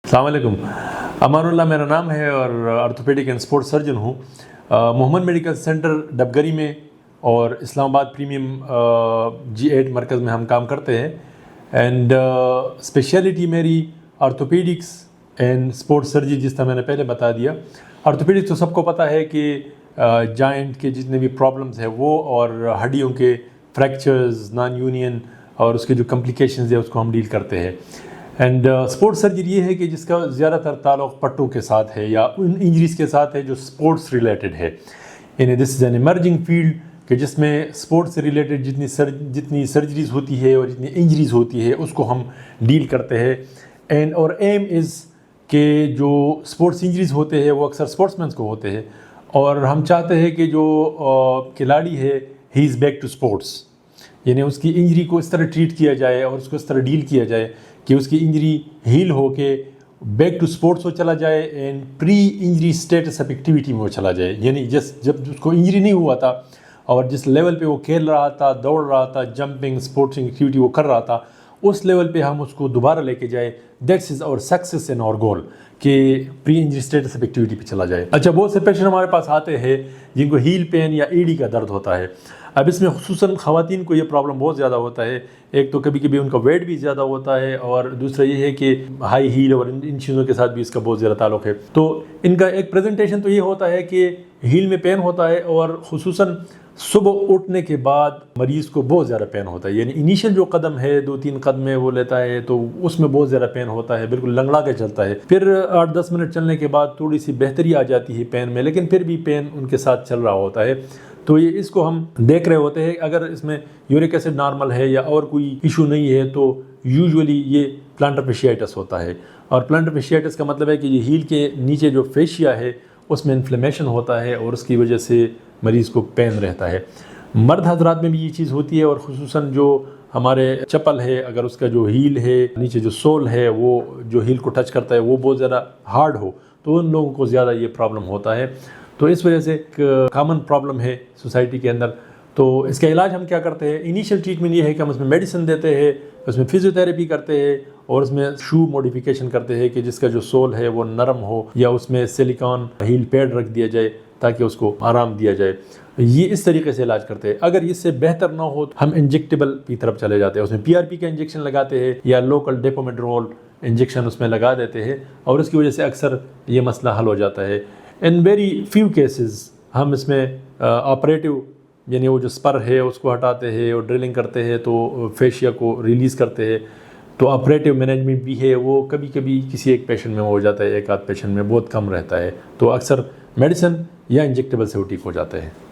अस्सलाम वालेकुम। अमानुल्लाह मेरा नाम है और ऑर्थोपेडिक एंड स्पोर्ट्स सर्जन हूँ। मोहम्मद मेडिकल सेंटर डबगरी में और इस्लामाबाद प्रीमियम G8 मरकज़ में हम काम करते हैं। एंड स्पेशलिटी मेरी ऑर्थोपेडिक्स एंड स्पोर्ट्स सर्जरी, जिस तरह मैंने पहले बता दिया। ऑर्थोपेडिक्स तो सबको पता है कि जॉइंट के जितने भी प्रॉब्लम्स हैं वो, और हड्डियों के फ्रैक्चर्स, नॉन यूनियन और उसके जो कॉम्प्लिकेशंस है उसको हम डील करते हैं। एंड स्पोर्ट्स सर्जरी ये है कि जिसका ज़्यादातर ताल्लुक़ पट्टों के साथ है या उन इंजरीज़ के साथ है जो स्पोर्ट्स रिलेटेड है। यानी this is an emerging field कि जिसमें स्पोर्ट्स से रिलेटेड जितनी सर्जरीज़ होती है और जितनी इंजरीज़ होती है उसको हम डील करते हैं। एंड और एम इज़ कि जो स्पोर्ट्स इंजरीज़ होते हैं वो अक्सर स्पोर्ट्समैन को होते हैं, और हम चाहते हैं कि जो खिलाड़ी है he is back to sports, यानी उसकी इंजरी को इस तरह ट्रीट किया जाए और उसको इस तरह डील किया जाए कि उसकी इंजरी हील हो के बैक टू स्पोर्ट्स हो चला जाए and pre injury status of activity में वो चला जाए। यानी जब उसको इंजरी नहीं हुआ था और जिस लेवल पे वो खेल रहा था, दौड़ रहा था, जंपिंग स्पोर्ट्स एक्टिविटी वो कर रहा था, उस लेवल पे हम उसको दोबारा लेके जाए। That's is our success and our goal कि pre injury status of activity पे चला जाए। अच्छा, बहुत से पेशेंट हमारे पास आते हैं जिनको हील पेन या एडी का दर्द होता है। अब इसमें खुसूसन ख़वातीन को ये प्रॉब्लम बहुत ज़्यादा होता है। एक तो कभी कभी उनका वेट भी ज़्यादा होता है, और दूसरा ये है कि हाई हील और इन चीज़ों के साथ भी इसका बहुत ज़्यादा ताल्लुक़ है। तो इनका एक प्रेजेंटेशन तो ये होता है कि हील में पेन होता है, और खुसूसन सुबह उठने के बाद मरीज़ को बहुत ज़्यादा पेन होता है। यानी इनिशियल जो कदम है 2-3 कदम वो लेता है तो उसमें बहुत ज़्यादा पेन होता है, बिल्कुल लंगड़ा के चलता है। फिर 8-10 मिनट चलने के बाद थोड़ी सी बेहतरी आ जाती है पेन में, लेकिन फिर भी पेन उनके साथ चल रहा होता है। तो ये इसको हम देख रहे होते हैं। अगर इसमें यूरिक एसिड नॉर्मल है या और कोई इशू नहीं है तो यूजुअली ये प्लांटर फेशियाइटिस होता है। और प्लांटर फेशियाइटिस का मतलब है कि ये हील के नीचे जो फेशिया है उसमें इन्फ्लेमेशन होता है और उसकी वजह से मरीज़ को पेन रहता है। मर्द हजरात में भी ये चीज़ होती है, और खुसूसन जो हमारे चप्पल है, अगर उसका जो हील है, नीचे जो सोल है, वो जो हील को टच करता है वो बहुत ज़्यादा हार्ड हो तो उन लोगों को ज़्यादा ये प्रॉब्लम होता है। तो इस वजह से एक कॉमन प्रॉब्लम है सोसाइटी के अंदर। तो इसका इलाज हम क्या करते हैं? इनिशियल ट्रीटमेंट ये है कि हम उसमें मेडिसिन देते हैं, उसमें फिजियोथेरेपी करते हैं, और उसमें शू मॉडिफिकेशन करते हैं कि जिसका जो सोल है वो नरम हो, या उसमें सिलिकॉन हील पैड रख दिया जाए ताकि उसको आराम दिया जाए। ये इस तरीके से इलाज करते हैं। अगर इससे बेहतर ना हो तो हम इंजेक्टेबल की तरफ चले जाते हैं। उसमें PRP का इंजेक्शन लगाते हैं या लोकल डेपोमेड्रोल इंजेक्शन उसमें लगा देते हैं, और उसकी वजह से अक्सर ये मसला हल हो जाता है। इन वेरी फ्यू केसेस हम इसमें ऑपरेटिव यानी वो जो स्पर है उसको हटाते हैं और ड्रिलिंग करते हैं तो फेशिया को रिलीज़ करते हैं। तो ऑपरेटिव मैनेजमेंट भी है, वो कभी कभी किसी एक पेशेंट में हो जाता है, एक आध पेशेंट में बहुत कम रहता है। तो अक्सर मेडिसिन या इंजेक्टेबल से वो ठीक हो जाते हैं।